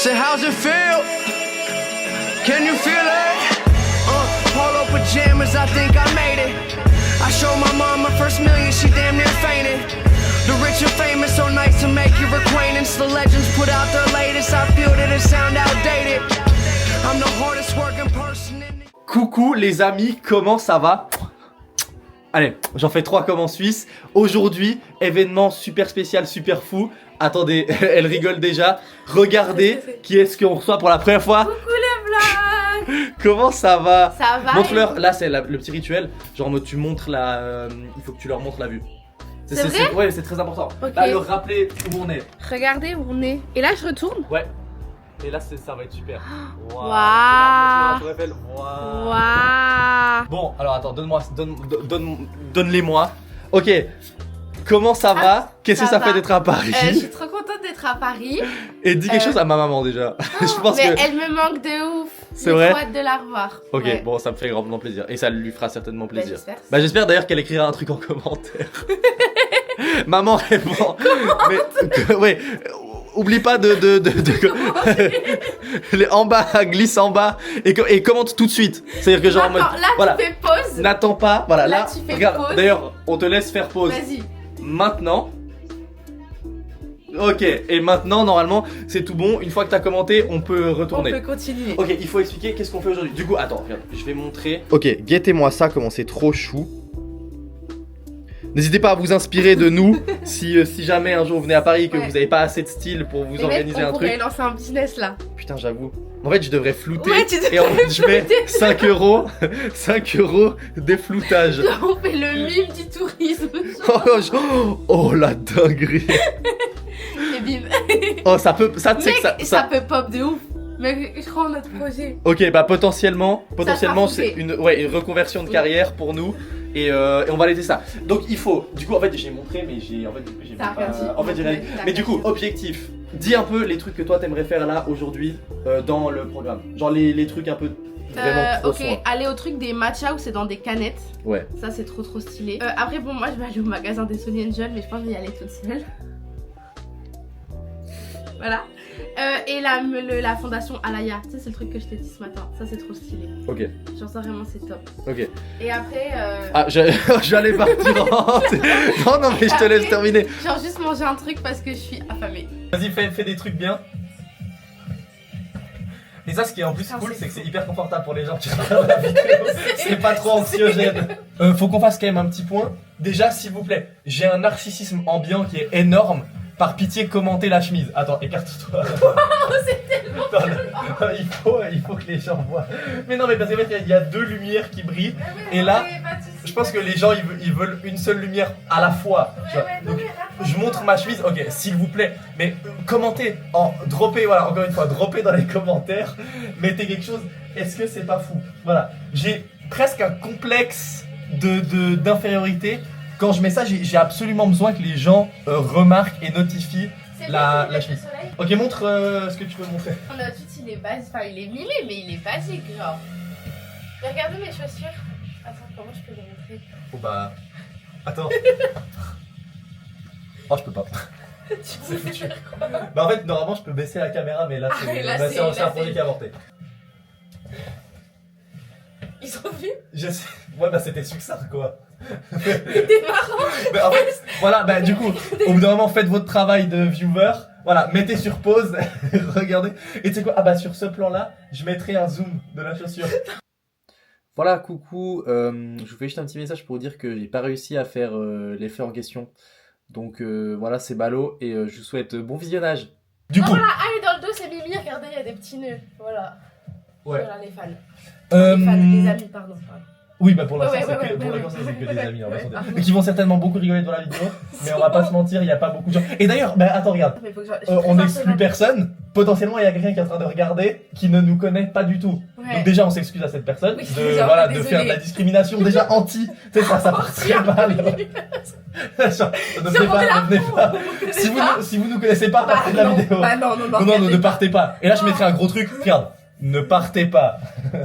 Say, how's it feel? Can you feel it? Polo pajamas, I think I made it. I showed my mom my first million, she damn near fainted. The rich and famous, so nice to make your acquaintance. The legends put out their latest, I feel that it sound outdated. I'm the hardest working person in the... Coucou les amis, comment ça va? Allez, j'en fais 3 comme en Suisse. Aujourd'hui, événement super spécial, super fou. Attendez, elle rigole déjà. Regardez qui est-ce qu'on reçoit pour la première fois. Coucou les vlogs. Comment ça va? Ça va. Montre-leur, là c'est le petit rituel. Genre tu montres la... il faut que tu leur montres la vue. C'est vrai? Ouais, c'est très important. Ok. Là, leur rappeler où on est. Regardez où on est. Et là je retourne. Ouais. Et là ça va être super. Waouh. Waouh. Et là, montre-leur la tour Eiffel. Waouh. Waouh. Bon, alors attends, donne-les-moi. Ok, comment ça va? Qu'est-ce que ça fait d'être à Paris? Je suis trop contente d'être à Paris. Et dis quelque chose à ma maman déjà. Je pense mais que... elle me manque de ouf. C'est vrai? J'ai trop hâte de la revoir. Ok, Ouais. bon, ça me fait grandement plaisir. Et ça lui fera certainement plaisir. j'espère. Bah j'espère d'ailleurs qu'elle écrira un truc en commentaire. Maman répond. Mais, ouais. Oublie pas les en bas, glisse en bas et commente tout de suite. C'est-à-dire que genre en mode, Attends, là voilà, tu fais pause. n'attends pas, voilà, Là, là, tu fais regarde, pause. d'ailleurs, on te laisse faire pause. Vas-y. Maintenant. Ok, et maintenant, normalement, c'est tout bon. Une fois que t'as commenté, on peut retourner. On peut continuer. Ok, il faut expliquer qu'est-ce qu'on fait aujourd'hui. Du coup, attends, regarde, je vais montrer. Ok, guettez-moi ça, comment c'est trop chou. N'hésitez pas à vous inspirer de nous si jamais un jour vous venez à Paris et que Ouais. vous n'avez pas assez de style pour vous Mais organiser mec, un on pourrait truc. lancer un business là. Putain, j'avoue. En fait, je devrais flouter. Ouais, tu devrais et en fait, je mets flouter. 5 euros, 5 euros défloutage. Là, on fait le mime du tourisme. Oh la dinguerie. Et bim. Oh, ça peut. Ça, tu sais Mec, que ça peut pop de ouf. Mais je crois en notre projet. Ok, bah potentiellement sera c'est fouté. une reconversion de carrière pour nous et on va laisser ça. Donc il faut, du coup en fait j'ai montré mais j'ai T'as rien dit. en fait j'ai rien dit. T'as Mais du rien coup dit. objectif, dis un peu les trucs que toi t'aimerais faire là aujourd'hui dans le programme. Genre les trucs un peu vraiment trop ok, soin. aller au truc des matcha où c'est dans des canettes. Ouais. Ça c'est trop stylé. Après bon moi je vais aller au magasin des Sony Angel mais je pense que je vais y aller toute seule. Voilà. Et la fondation Alaya, tu sais c'est le truc que je t'ai dit ce matin. Ça c'est trop stylé. Ok. Genre ça vraiment c'est top. Ok. Et après Ah j'allais partir en... non mais je te laisse terminer. genre juste manger un truc parce que je suis affamée. Vas-y fais des trucs bien. Et ça, ce qui est en plus Putain, cool, c'est c'est que fou. c'est hyper confortable pour les gens qui regardent la vidéo. C'est pas trop anxiogène. Faut qu'on fasse quand même un petit point. Déjà, s'il vous plaît, j'ai un narcissisme ambiant qui est énorme. Par pitié, commentez la chemise. Attends, écarte-toi. C'est tellement Attends, il faut que les gens voient. Mais non, mais parce qu'en fait, il y a 2 lumières qui brillent. Et là, je pense que les gens, ils veulent une seule lumière à la fois. Tu vois. Donc, je montre ma chemise. Ok, s'il vous plaît. Mais commentez, droppez, voilà, encore une fois, droppez dans les commentaires. Mettez quelque chose. Est-ce que c'est pas fou? Voilà. J'ai presque un complexe d'infériorité. Quand je mets ça, j'ai absolument besoin que les gens remarquent et notifient la chemise. Ok, montre ce que tu veux montrer. Mon outfit il est basique, enfin il est mimé mais il est basique genre. Mais regardez mes chaussures. Attends, comment je peux les montrer? Oh bah... Attends. Oh, je peux pas. C'est foutu. Bah en fait, normalement, je peux baisser la caméra, mais là, Ah, c'est là, c'est un produit qui a avorté. Ils ont vu? Je sais. Ouais, bah c'était succinct, quoi. C'était marrant. Mais en fait, voilà, bah du coup, au bout d'un moment, faites votre travail de viewer. Voilà, mettez sur pause, regardez. Et tu sais quoi? Ah bah sur ce plan-là, je mettrai un zoom de la chaussure. Voilà, coucou. Je vous fais juste un petit message pour vous dire que j'ai pas réussi à faire l'effet en question. Donc voilà, c'est ballot et je vous souhaite bon visionnage. Du coup. Voilà, ah et dans le dos c'est Mimi, regardez, il y a des petits nœuds. Voilà. Ouais. Voilà les fans. Les fans, les amis, pardon. Oui, bah pour l'instant, Ouais, c'est ouais, que, ouais, pour ouais, l'instant, ouais, c'est que des ouais, amis, on va ouais, se dire. pardon. Mais qui vont certainement beaucoup rigoler dans la vidéo. Mais on va pas se mentir, il y a pas beaucoup de gens. Et d'ailleurs, bah attends, regarde. Mais faut que je- On n'exclut personne. Potentiellement, il y a quelqu'un qui est en train de regarder qui ne nous connaît pas du tout. Ouais. Donc déjà, on s'excuse à cette personne Oui, de, genre, voilà, de désolé. faire de la discrimination déjà anti. Tu sais, ça part très mal. Genre, ne venez pas, ne venez pas. Si vous nous connaissez pas, partez de la vidéo. Bah non, non, non. Non, ne regardez partez pas. Et là, je mettrai un gros truc. Regarde, ne partez pas. pas.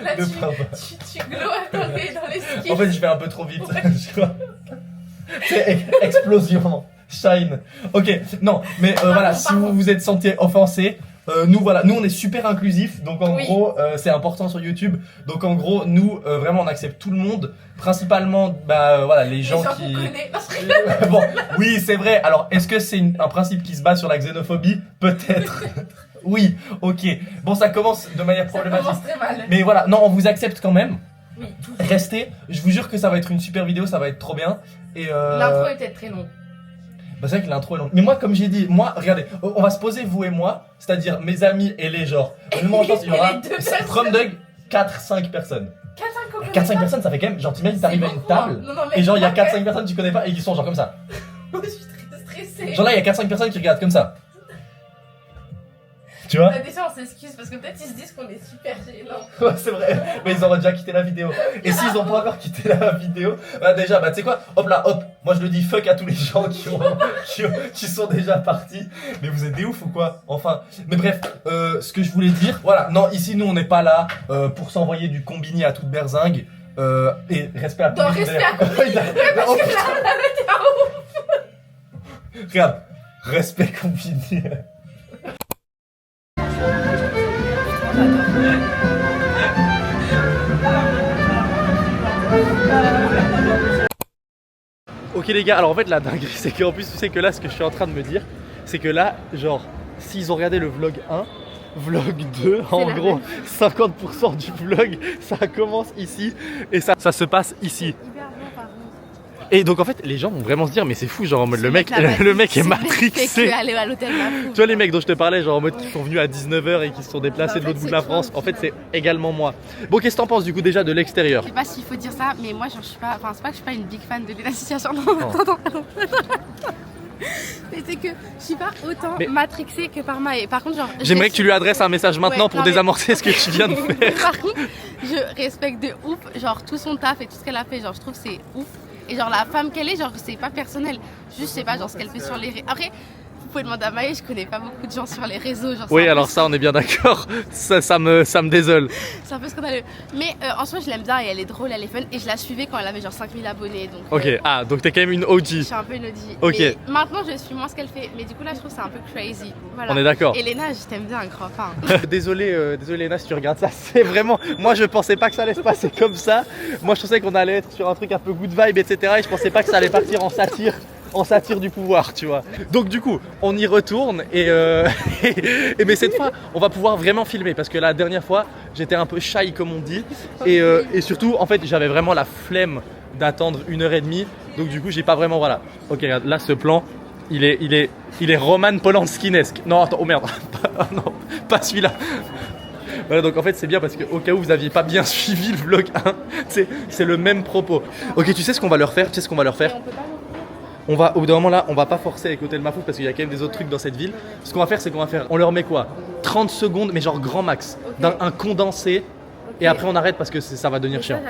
Là, Ne pars pas. tu glows dans les skis. En fait, je vais un peu trop vite. Tu vois. C'est explosion. Shine. Ok, non, mais voilà, si vous vous êtes senti offensé, nous on est super inclusifs, donc en gros c'est important sur YouTube. Donc en gros nous vraiment on accepte tout le monde, principalement voilà les gens qui. Bon, oui c'est vrai. Alors est-ce que c'est un principe qui se base sur la xénophobie? Peut-être. Oui, ok. Bon ça commence de manière problématique. Ça commence très mal. Mais voilà, non on vous accepte quand même. Oui, tout. Restez. Je vous jure que ça va être une super vidéo, ça va être trop bien. Et L'intro est peut-être très longue. bah c'est vrai que l'intro est longue. Mais moi, comme j'ai dit, regardez, on va se poser vous et moi, c'est-à-dire mes amis et les genres. Honnêtement, je pense qu'il y aura Et les 2 personnes. From Dog, 4-5 personnes. 4-5 personnes, ça fait quand même, genre t'imagines, t'arrives à une table, et genre il y a 4-5 personnes que tu connais pas et qui sont genre comme ça. Je suis très stressée. Genre là, il y a 4-5 personnes qui regardent comme ça. Tu vois? Bah, déjà on s'excuse parce que peut-être ils se disent qu'on est super gênants. Ouais, c'est vrai, mais ils auront déjà quitté la vidéo. Et s'ils ont pas encore quitté la vidéo, bah déjà, bah tu sais quoi, hop là, hop, moi je le dis fuck à tous les gens qui sont déjà partis. Mais vous êtes des ouf ou quoi? Enfin, mais bref, ce que je voulais dire, voilà, non, ici nous on n'est pas là pour s'envoyer du combini à toute berzingue. Et respect à Non, Combini, respect à d'ailleurs. Combini. Parce Oh, que putain. là, t'es en haut. Regarde, respect Combini. Ok les gars, alors en fait la dinguerie c'est qu'en plus tu sais que là ce que je suis en train de me dire, c'est que là genre s'ils ont regardé le vlog 1, vlog 2, en la gros 50% du vlog ça commence ici et ça se passe ici. Hyper bon par contre. Et donc en fait les gens vont vraiment se dire mais c'est fou genre en mode le mec est matrixé. Que aller à l'hôtel Mafou. Tu vois les mecs dont je te parlais genre en mode qui sont venus à 19h et qui se sont déplacés de l'autre bout de la France, en fait c'est également moi. Bon qu'est-ce que t'en penses du coup déjà de l'extérieur? Je sais pas s'il faut dire ça, mais moi genre, je suis pas. Enfin, c'est pas que je suis pas une big fan de Lena Situation. Non, attends. Mais c'est que je suis pas autant matrixée que par Maë. Par contre, genre. J'aimerais que tu lui adresses un message maintenant Ouais, pour non, mais- désamorcer ce que tu viens de faire. Par contre, je respecte de ouf, genre tout son taf et tout ce qu'elle a fait. Genre, je trouve que c'est ouf. Et genre, la femme qu'elle est, genre, c'est pas personnel. Juste, je sais pas, genre, ce qu'elle fait sur les réseaux. Après, vous pouvez demander à Maë, je connais pas beaucoup de gens sur les réseaux. Genre, Oui c'est un peu- alors ça on est bien d'accord, ça me désole. C'est un peu scandaleux. Mais en soi, je l'aime bien et elle est drôle, elle est fun. Et je la suivais quand elle avait genre 5000 abonnés. Donc, Ok, donc t'es quand même une OG. je suis un peu une OG. Ok. Mais maintenant, je suis moins ce qu'elle fait. Mais du coup, là, je trouve que c'est un peu crazy. Voilà. On est d'accord. Elena, je t'aime bien, grave. Enfin, Désolé Léna si tu regardes ça, c'est vraiment... Moi je pensais pas que ça allait se passer comme ça. Moi je pensais qu'on allait être sur un truc un peu good vibe etc. Et je pensais pas que ça allait partir en satire du pouvoir tu vois. Donc du coup on y retourne et mais cette fois on va pouvoir vraiment filmer parce que la dernière fois j'étais un peu shy comme on dit et surtout en fait j'avais vraiment la flemme d'attendre 1h30 donc du coup j'ai pas vraiment voilà. Ok regarde là ce plan il est Roman Polanskinesque. Non attends oh merde non pas celui-là. Voilà donc en fait c'est bien parce qu'au cas où vous aviez pas bien suivi le vlog 1 c'est le même propos. Ok tu sais ce qu'on va leur faire on va au bout d'un moment là on va pas forcer avec Hôtel Mafou parce qu'il y a quand même des autres trucs dans cette ville. Ce qu'on va faire c'est on leur met quoi 30 secondes mais genre grand max un condensé et après on arrête parce que ça va devenir chiant.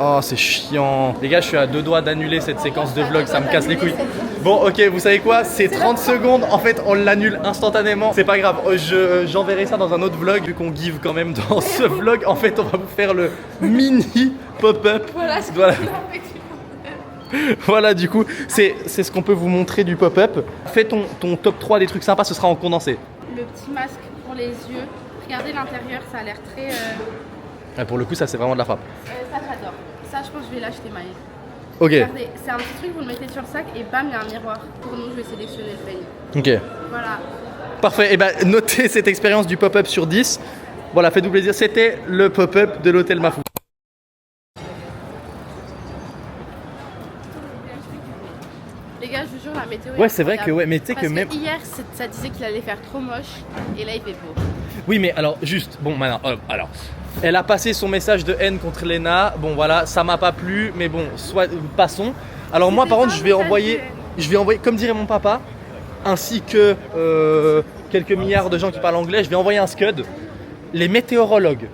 Oh c'est chiant. Les gars je suis à 2 doigts d'annuler cette séquence de vlog, ça me casse les couilles. Bon ok vous savez quoi, c'est 30 secondes, en fait on l'annule instantanément. C'est pas grave, j'enverrai ça dans un autre vlog. Vu qu'on give quand même dans ce vlog, en fait on va vous faire le mini pop-up. Voilà. Voilà du coup c'est ce qu'on peut vous montrer du pop-up. Fais ton top 3 des trucs sympas, ce sera en condensé. le petit masque pour les yeux. Regardez l'intérieur, ça a l'air très. Pour le coup ça c'est vraiment de la frappe. Ça, j'adore. Ça, je pense que je vais l'acheter, Maë. Ok. Regardez, c'est un petit truc, vous le mettez sur le sac et bam, il y a un miroir. Pour nous, je vais sélectionner le peigne. Ok. Voilà. Parfait, et ben notez cette expérience du pop-up sur 10. Voilà, faites-vous plaisir, c'était le pop-up de l'Hôtel Mafou. Les gars, je vous jure, la météo. Ouais, c'est vrai que ouais, mais tu sais que même. Hier, ça disait qu'il allait faire trop moche et là, il fait beau. Oui, mais alors, juste, bon, maintenant, alors. Elle a passé son message de haine contre Lena. Bon, voilà, ça m'a pas plu, mais bon, soit passons. Alors, moi, par contre, je vais envoyer, comme dirait mon papa, ainsi que quelques milliards de gens qui parlent anglais, je vais envoyer un scud. Les météorologues.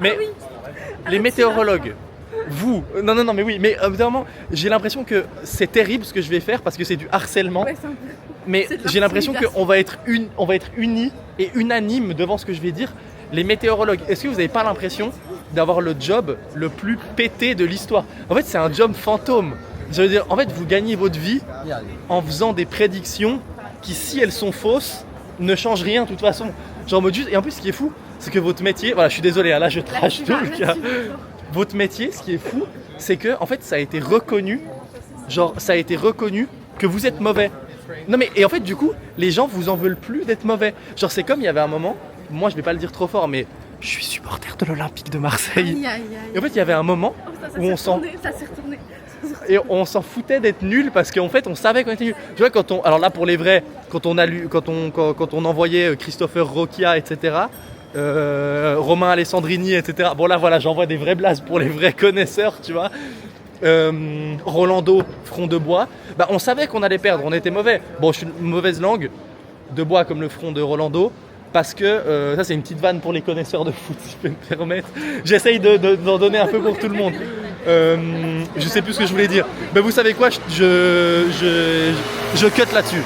Mais les météorologues. Vous, non, mais oui, mais vraiment, j'ai l'impression que c'est terrible ce que je vais faire parce que c'est du harcèlement. Ouais, c'est un peu. Mais C'est de j'ai l'impression l'intimidation. qu'on va être unis et unanimes devant ce que je vais dire. Les météorologues, est-ce que vous n'avez pas l'impression d'avoir le job le plus pété de l'histoire? En fait, c'est un job fantôme. Je veux dire, en fait, vous gagnez votre vie en faisant des prédictions qui, si elles sont fausses, ne changent rien de toute façon. Genre en mode juste. Et en plus, ce qui est fou, c'est que votre métier. Voilà, je suis désolé, hein, là je trash tout le cas. Votre métier, ce qui est fou, c'est que en fait, ça a été reconnu. Genre, ça a été reconnu que vous êtes mauvais. Non mais, et en fait, du coup, les gens vous en veulent plus d'être mauvais. Genre, c'est comme il y avait un moment, moi je vais pas le dire trop fort, mais je suis supporter de l'Olympique de Marseille. Aïe, aïe, aïe. Et en fait, il y avait un moment où on s'en. Ça s'est retourné. Et on s'en foutait d'être nul parce qu'en fait on savait qu'on était nul. Tu vois, quand on. Alors là pour les vrais, quand on envoyait Christopher Rocchia, etc. Romain Alessandrini, etc. Bon là voilà, j'envoie des vrais blases pour les vrais connaisseurs, tu vois. Rolando, front de bois. Bah on savait qu'on allait perdre, on était mauvais. Bon, je suis une mauvaise langue, de bois comme le front de Rolando. Parce que, ça c'est une petite vanne pour les connaisseurs de foot, si je peux me permettre. J'essaye d'en donner un peu pour tout le monde. Je sais plus ce que je voulais dire. Mais vous savez quoi, je cut là-dessus.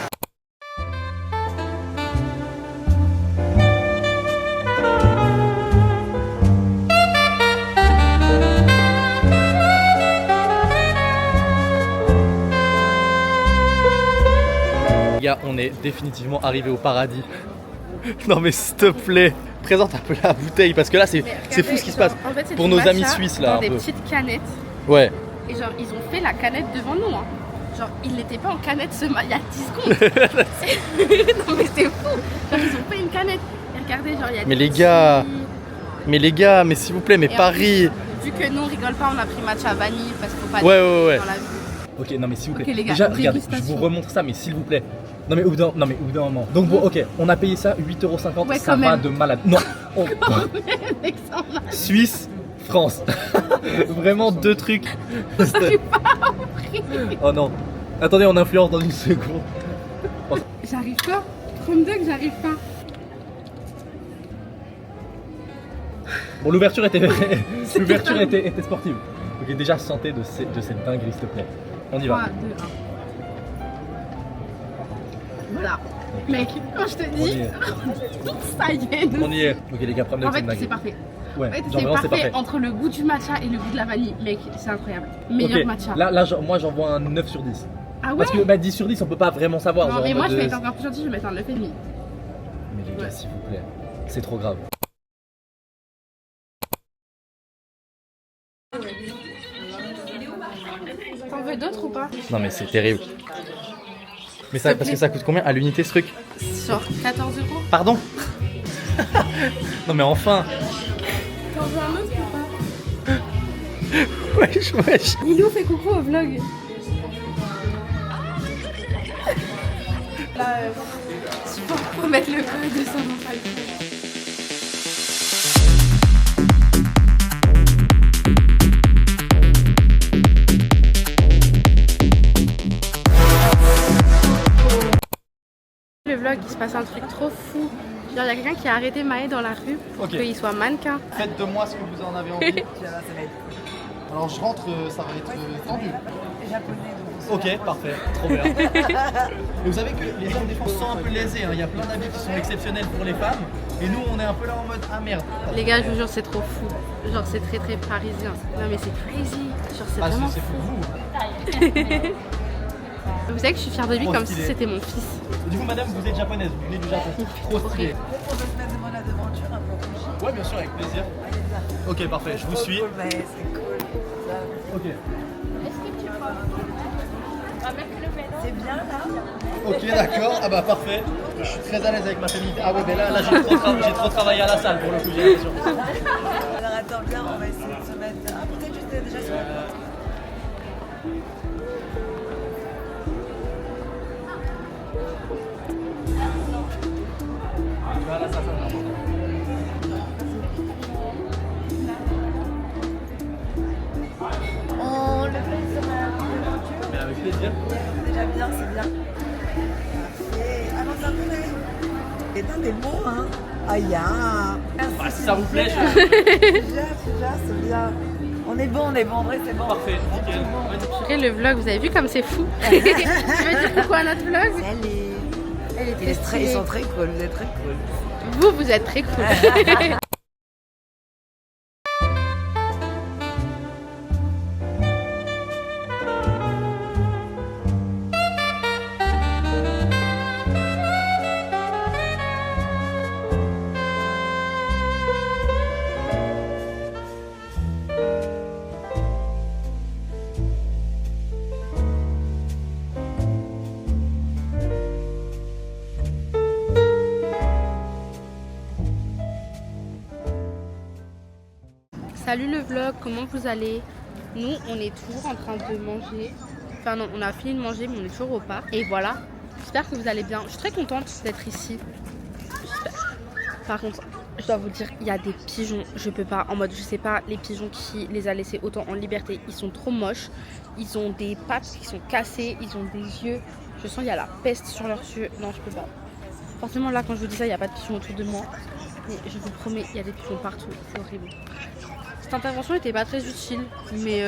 Les gars, on est définitivement arrivé au paradis. Non mais s'il te plaît, présente un peu la bouteille parce que là c'est fou ce qui se passe. En fait, c'est pour du nos matcha amis suisses là dans un des peu. petites canettes. Ouais. Et genre, ils ont fait la canette devant nous. Hein. Genre, il n'était pas en canette il y a 10 secondes. Non mais c'est fou. Genre, ils ont fait une canette. Et regardez, genre, il y a Mais des les petits- gars, mais s'il vous plaît, mais Et en Paris. Vu que nous on rigole pas, on a pris matcha vanille parce qu'il faut pas Ouais, le ouais. dans la vie. Ok, non mais s'il vous plaît. Ok, les gars, déjà, regardez, je dégustation. vous remontre ça, mais s'il vous plaît. Non mais au bout d'un moment. Donc bon, ok, on a payé ça 8,50€, Ouais, ça quand va même. de malade. Non, Alexandre, Suisse, France. Vraiment deux trucs. Oh non. Attendez, on influence dans une seconde. j'arrive pas. Chrome Dog, j'arrive pas. Bon, l'ouverture était sportive. Ok, déjà santé de cette dinguerie, s'il te plaît. On y 3, va. 2, 1. Voilà. Mec, quand je te On y dis, est. ça y est. On y est. Ok les gars, prends En fait, c'est parfait. Ouais, En fait, genre c'est vraiment c'est parfait parfait. entre le goût du matcha et le goût de la vanille. Mec, c'est incroyable. Meilleur Ok, matcha. là moi j'envoie un 9 sur 10. Ah ouais. Parce que 10 sur 10 on peut pas vraiment savoir. Non, genre, mais en moi mode je vais de- être encore plus gentil, je vais mettre un 9,5. Mais les gars, Ouais. s'il vous plaît, c'est trop grave. T'en veux d'autres ou pas? Non mais c'est terrible. Mais ça, parce que ça coûte combien à l'unité ce truc? Genre 14 €. Pardon. Non mais enfin. T'en veux un autre ou pas? Wesh. Lilou fait coucou au vlog. Là, faut mettre le code de son nom. Le vlog, il se passe un truc trop fou. Genre, il y a quelqu'un qui a arrêté Maë dans la rue pour Ok. qu'il soit mannequin. Faites de moi ce que vous en avez envie. Alors je rentre, ça va être tendu. Ok, parfait, trop bien. Mais vous savez que les hommes des fois sont un peu lésés, hein. Il y a plein d'habits qui sont exceptionnels pour les femmes. Et nous on est un peu là en mode ah merde. Les gars, je vous jure, c'est trop fou. Genre, c'est très très parisien. Non, mais c'est crazy. Genre, c'est Ah vraiment c'est fou. pour vous. Vous savez que je suis fière de lui Trop comme stylé. si c'était mon fils. Du coup madame vous êtes japonaise, vous venez du Japon. Trop stylé. On peut se mettre devant la devanture un peu rouge. Ouais bien sûr avec plaisir. Ok parfait, je vous suis. Cool, mais c'est cool. Ok. C'est bien là. Ok d'accord, ah bah parfait. Je suis très à l'aise avec ma famille. Ah ouais mais là j'ai trop travaillé à la salle pour le coup j'ai l'impression. Alors attends, viens, on va essayer de se mettre. Ah, peut-être juste déjà sur la porte. Voilà ça marche. On le fait sur la devanture. Mais avec plaisir. Déjà bien, c'est bien. Et avance un peu là. Et t'as des mots, hein. Aïe, ah. Bah, si ça vous plaît, C'est bien. On est bon, en vrai, c'est bon. parfait, nickel. Purée, le vlog, vous avez vu comme c'est fou. Tu veux dire pourquoi à notre vlog? Salut. Elle est très Ils stylée. sont très cool, vous êtes très cool. Vous êtes très cool. Salut le vlog, comment vous allez? Nous, on est toujours en train de manger. Enfin non, on a fini de manger, mais on est toujours au parc. Et voilà, j'espère que vous allez bien. Je suis très contente d'être ici. Par contre, je dois vous dire, il y a des pigeons, je peux pas, en mode, je sais pas, les pigeons qui les a laissés autant en liberté, ils sont trop moches. Ils ont des pattes qui sont cassées, ils ont des yeux. Je sens qu'il y a la peste sur leurs yeux. Non, je peux pas. Forcément, là, quand je vous dis ça, il n'y a pas de pigeons autour de moi. Mais je vous promets, il y a des pigeons partout. C'est horrible. Cette intervention n'était pas très utile, mais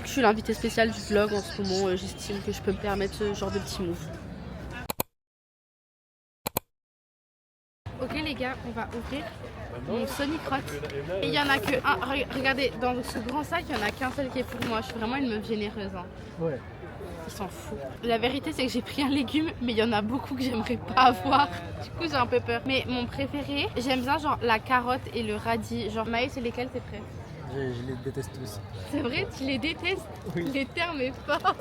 je suis l'invitée spéciale du vlog en ce moment. J'estime que je peux me permettre ce genre de petit move. Ok les gars, on va ouvrir mon Sonic Rock. Et il y en a que un. Regardez, dans ce grand sac, il n'y en a qu'un seul qui est pour moi. Je suis vraiment une meuf généreuse. Hein. Ouais. Il s'en fout. La vérité, c'est que j'ai pris un légume, mais il y en a beaucoup que j'aimerais pas avoir. Du coup, j'ai un peu peur. Mais mon préféré, j'aime bien genre la carotte et le radis. Genre Maë, c'est lesquels t'es prêt? Je les déteste tous. C'est vrai, tu les détestes? Oui. Les termes est fort.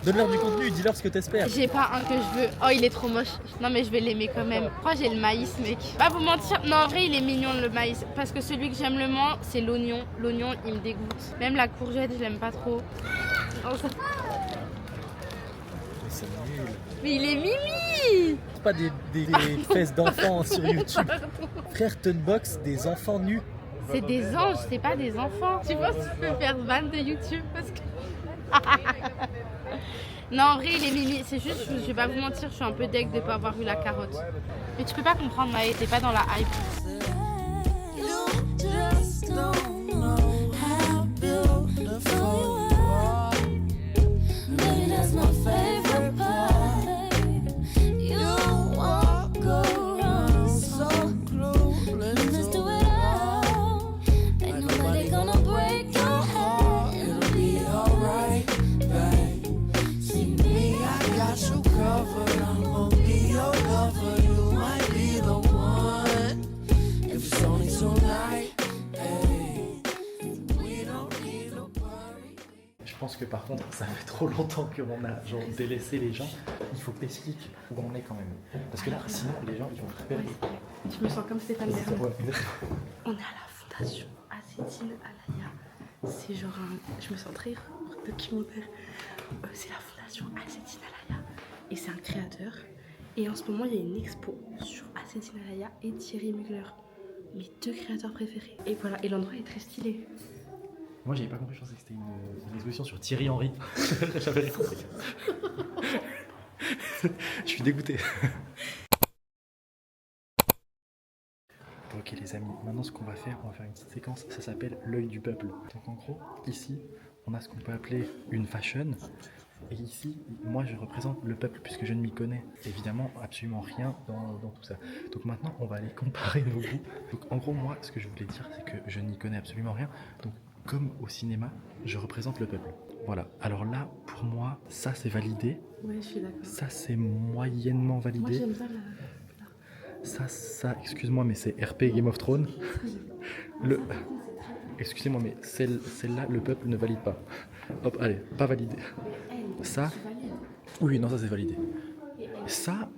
Donne-leur du contenu, dis-leur ce que t'espères. J'ai pas un que je veux. Oh, il est trop moche. Non, mais je vais l'aimer quand même. Pourquoi j'ai le maïs, mec? Pas vous mentir. Non, en vrai, il est mignon le maïs. Parce que celui que j'aime le moins, c'est l'oignon. L'oignon, il me dégoûte. Même la courgette, je l'aime pas trop. Oh, ça... C'est nul. Mais il est mimi! C'est pas des fesses d'enfants sur YouTube. Frère, t'unbox des enfants nus. C'est des anges, c'est pas des enfants. Tu penses que tu peux faire ban de YouTube parce que... Non, en vrai, il est mimi. C'est juste, je vais pas vous mentir, je suis un peu deg de pas avoir eu la carotte. Mais tu peux pas comprendre, Maë, t'es pas dans la hype. Je pense que par contre, ça fait trop longtemps qu'on a genre délaissé les gens. Il faut que t'expliques où on est quand même. Parce que là, sinon, les gens, ils vont te repérer. Je me sens comme Stéphane Bern. Ouais. On est à la fondation Assetine Alaya. C'est genre un... Je me sens très documentaire. C'est la fondation Assetine Alaya. Et c'est un créateur. Et en ce moment, il y a une expo sur Assetine Alaya et Thierry Mugler. Mes deux créateurs préférés. Et voilà, et l'endroit est très stylé. Moi, j'avais pas compris, je pensais que c'était une exposition sur Thierry Henry. J'avais rien compris. Je suis dégoûté. Ok les amis, maintenant ce qu'on va faire une petite séquence, ça s'appelle l'œil du peuple. Donc en gros, ici, on a ce qu'on peut appeler une fashion. Et ici, moi je représente le peuple puisque je ne m'y connais évidemment absolument rien dans tout ça. Donc maintenant, on va aller comparer nos goûts. Donc en gros, moi, ce que je voulais dire, c'est que je n'y connais absolument rien. Donc comme au cinéma, je représente le peuple. Voilà. Alors là, pour moi, ça c'est validé. Ouais, je suis d'accord. Ça c'est moyennement validé. Moi, j'aime bien la... Ça, excuse-moi, mais c'est RP Game of Thrones. Excusez-moi, mais celle-là, le peuple ne valide pas. Hop, allez, pas validé. Ça, oui, non, ça c'est validé. Ça,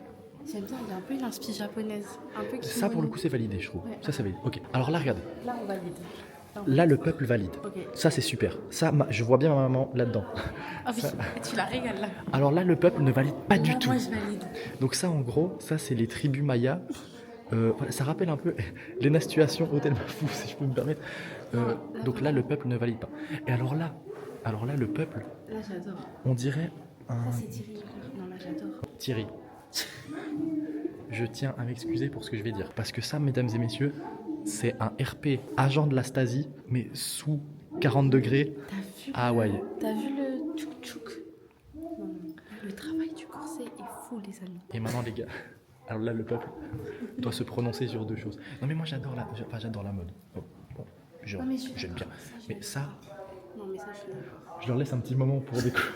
j'aime bien, il y a un peu une inspi japonaise. Un peu ça pour le coup c'est validé, je trouve. Ouais. Ça c'est validé. Ok, alors là, regardez. Là, on valide. Là, le peuple valide. Ok. Ça c'est super. Ça, je vois bien ma maman là-dedans. Ah oui, tu la régales là. Alors là, le peuple ne valide pas du tout. Moi, je valide. Donc ça, en gros, ça c'est les tribus mayas. Voilà, ça rappelle un peu Lena Situation, Hôtel Mafou, si je peux me permettre. Donc là, le peuple ne valide pas. Et alors là, le peuple, Là, j'adore. on dirait un... Ça, c'est Thierry. Non, là, j'adore. Thierry. Je tiens à m'excuser pour ce que je vais dire. Parce que ça, mesdames et messieurs, c'est un RP agent de la Stasi, mais sous 40 degrés. T'as vu, Ah ouais. t'as vu le tchouk-tchouk? Non, le travail du corset est fou, les amis. Et maintenant, les gars, alors là, le peuple doit se prononcer sur deux choses. Non, mais moi, j'adore la mode. Bon, Non, mais je suis j'aime bien. d'accord, ça, Mais ça, Non, mais ça, je suis d'accord. je leur laisse un petit moment pour découvrir.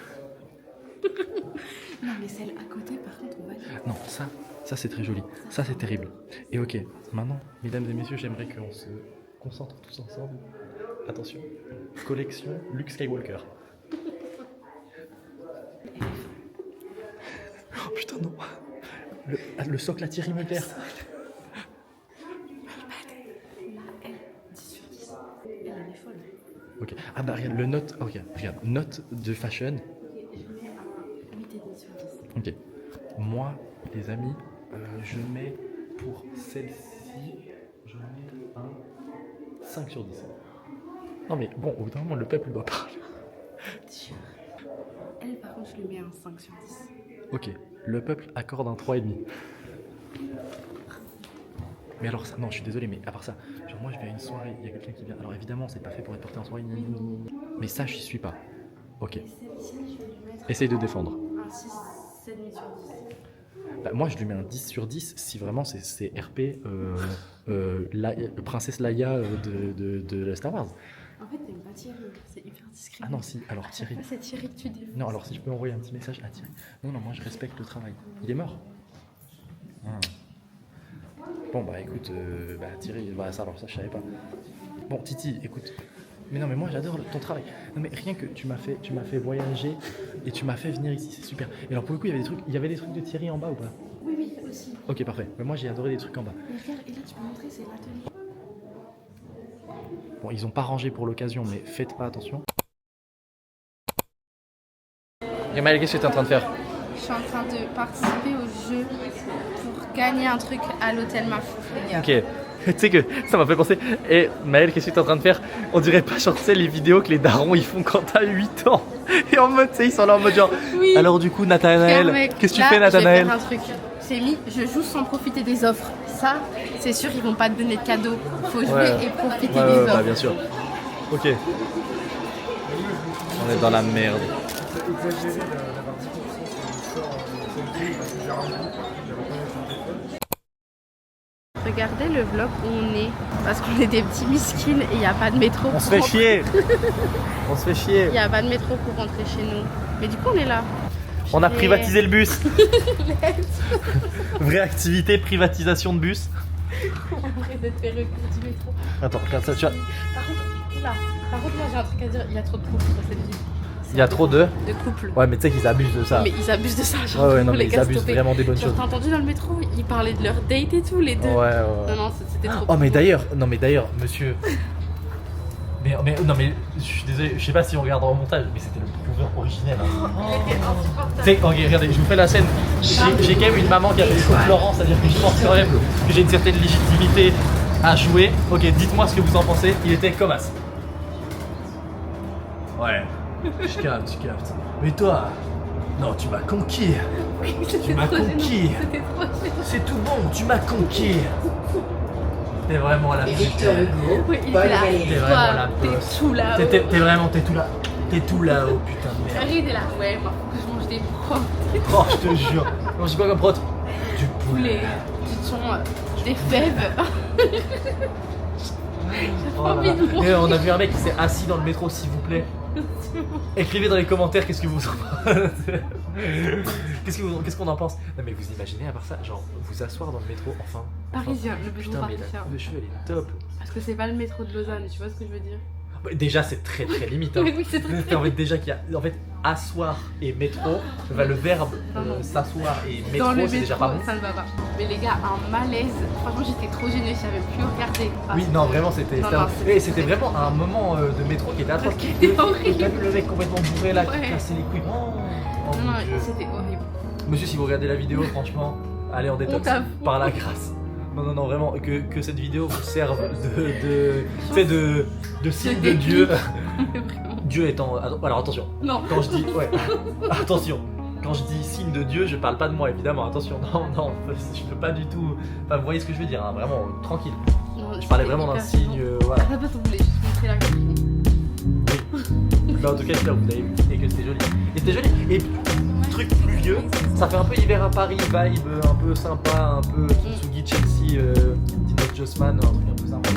Non, mais celle à côté, par contre, on valide. Non, ça c'est très joli. Ça c'est terrible. Et ok, maintenant, mesdames et messieurs, j'aimerais qu'on se concentre tous ensemble. Attention, collection Luke Skywalker. Oh putain, non. Le socle à Thierry Mugler. Ah bah regarde, le note, oh, regarde, note de fashion. Ok, je mets un 8,5 sur 10. Ok. Moi, les amis, je mets pour celle-ci, je mets un 5 sur 10. Non mais bon, au bout d'un moment, le peuple doit parler. Sûr. Elle, par contre, je lui mets un 5 sur 10. Ok, le peuple accorde un 3,5. Mais alors ça, non, je suis désolé, mais à part ça, genre moi je vais à une soirée, il y a quelqu'un qui vient. Alors évidemment, c'est pas fait pour être porté en soirée, mais ça, j'y suis pas. Ok. Et celle-ci, je vais lui mettre Essaye de défendre. un 6,5 sur 10. Bah, moi, je lui mets un 10 sur 10 si vraiment c'est RP Princesse Leia de Star Wars. En fait, t'aimes pas Thierry, c'est hyper discret. Ah non, si, alors À chaque Thierry. fois, c'est Thierry que tu défends. Non, alors si je peux envoyer un petit message à Thierry. Non, non, moi je respecte le travail. Il est mort. Ah. Bon, bah écoute, bah Thierry, bah, ça, alors ça, je savais pas. Bon, Titi, écoute. Mais non, mais moi j'adore ton travail. Non, mais rien que tu m'as fait voyager et tu m'as fait venir ici, c'est super. Et alors pour le coup, il y avait des trucs de Thierry en bas ou pas? Oui, oui, aussi. Ok, parfait. Mais moi j'ai adoré des trucs en bas. Mais regarde, et là, tu peux montrer, c'est l'atelier. Bon, ils ont pas rangé pour l'occasion, mais faites pas attention. Et Maëlle, qu'est-ce que tu es en train de faire? Je suis en train de participer au jeu pour gagner un truc à l'hôtel Mafouf, les gars. Ok. Tu sais que ça m'a fait penser. Et Maëlle, qu'est-ce que tu es en train de faire? On dirait pas genre tu sais les vidéos que les darons ils font quand t'as 8 ans. Et en mode, tu sais, ils sont là en mode genre. Oui. Alors du coup, Nathanaël, Mec, qu'est-ce que tu là, fais, Nathanaël? Je vais faire un truc. C'est mis, je joue sans profiter des offres. Ça, c'est sûr, ils vont pas te donner de cadeaux. Faut jouer Ouais. et profiter Ouais, des ouais, offres. bah bien sûr. Ok. On est dans la merde. Regardez le vlog où on est. Parce qu'on est des petits miskines et il n'y a pas de métro. On se pour fait rentrer. chier. On se fait chier. Il n'y a pas de métro pour rentrer chez nous. Mais du coup, on est là. On a Et- privatisé le bus. Vraie activité, privatisation de bus. Arrête de te faire recours du métro. Attends, regarde ça, tu vois. Par contre, moi j'ai un truc à dire. Il y a trop de couples dans cette ville. Il y a trop de. De couples. Ouais, mais tu sais qu'ils abusent de ça. Mais ils abusent de ça. Genre, Ouais, ouais, non, les mais ils gars, abusent stoppez. vraiment des bonnes Genre, choses. t'as entendu dans le métro, ils parlaient de leur date et tout, les deux. Ouais, ouais. Non, non, c'était trop. Oh, mais d'ailleurs, monsieur. Mais non, mais je suis désolé, je sais pas si on regarde en montage, mais c'était le prouveur originel. Hein. Il était insupportable. Tu sais, ok, regardez, je vous fais la scène. J'ai quand même une maman qui a fait le show de Laurent, c'est-à-dire que je pense quand même que j'ai une certaine légitimité à jouer. Ok, dites-moi ce que vous en pensez. Il était comme as. Ouais, je capte. Mais toi, non, tu m'as conquis. Tu m'as conquis. C'était trop gênant. C'est tout bon, tu m'as conquis. T'es vraiment la Victor pute. Hugo, Oui, il Paul était là. Valéry. T'es vraiment la Toi, bosse. t'es tout là. T'es vraiment, t'es tout là. T'es tout là-haut, putain de merde. Harry, il est là. Ouais, moi, faut que je mange des protes, Oh, je te jure. Non, j'ai quoi comme prot? Du poulet. du thon, des fèves. Oh là envie là. de manger. Et on a vu un mec qui s'est assis dans le métro, s'il vous plaît. Écrivez dans les commentaires qu'est-ce que vous en pensez. Qu'est-ce qu'on en pense? Non mais vous imaginez à part ça, genre vous asseoir dans le métro, enfin. Parisien, le métro Putain mais parisien. la coupe de cheveux elle est top. Parce que c'est pas le métro de Lausanne, tu vois ce que je veux dire? Bah, déjà c'est très limite. Hein. Oui, oui, c'est très En fait déjà qu'il y a en fait asseoir et métro, bah, le verbe Non, non. s'asseoir et Dans le métro c'est déjà pas métro, bon. ça ne va pas. Mais les gars, un malaise. Franchement, j'étais trop gênée, je savais plus regarder. Oui, non, vraiment, c'était c'était vraiment un moment de métro qui était atroce. Qui était horrible. T'as vu le mec complètement bourré là qui Ouais. cassait les couilles. Oh, Non, mon non, Dieu. c'était horrible. Monsieur, si vous regardez la vidéo, franchement, allez en détox t'avoue. par la grâce. Non, vraiment, que cette vidéo vous serve tu sais, de signe de Dieu. Mais vraiment. Dieu étant. Alors attention, Non. quand je dis. Ouais, attention. Quand je dis signe de Dieu, je parle pas de moi évidemment, attention, non, je peux pas du tout. Enfin, vous voyez ce que je veux dire, hein, vraiment, tranquille. Non, Je parlais c'était vraiment d'un hyper signe, gênant. voilà. À la base, on voulait juste montrer la copine. Mais en tout cas, j'espère que vous avez vu et que c'était joli. Et c'était joli. Et truc plus vieux, ça fait un peu hiver à Paris, vibe un peu sympa, un peu Kintsugi Chelsea, Dino Jossman, un truc un peu sympa.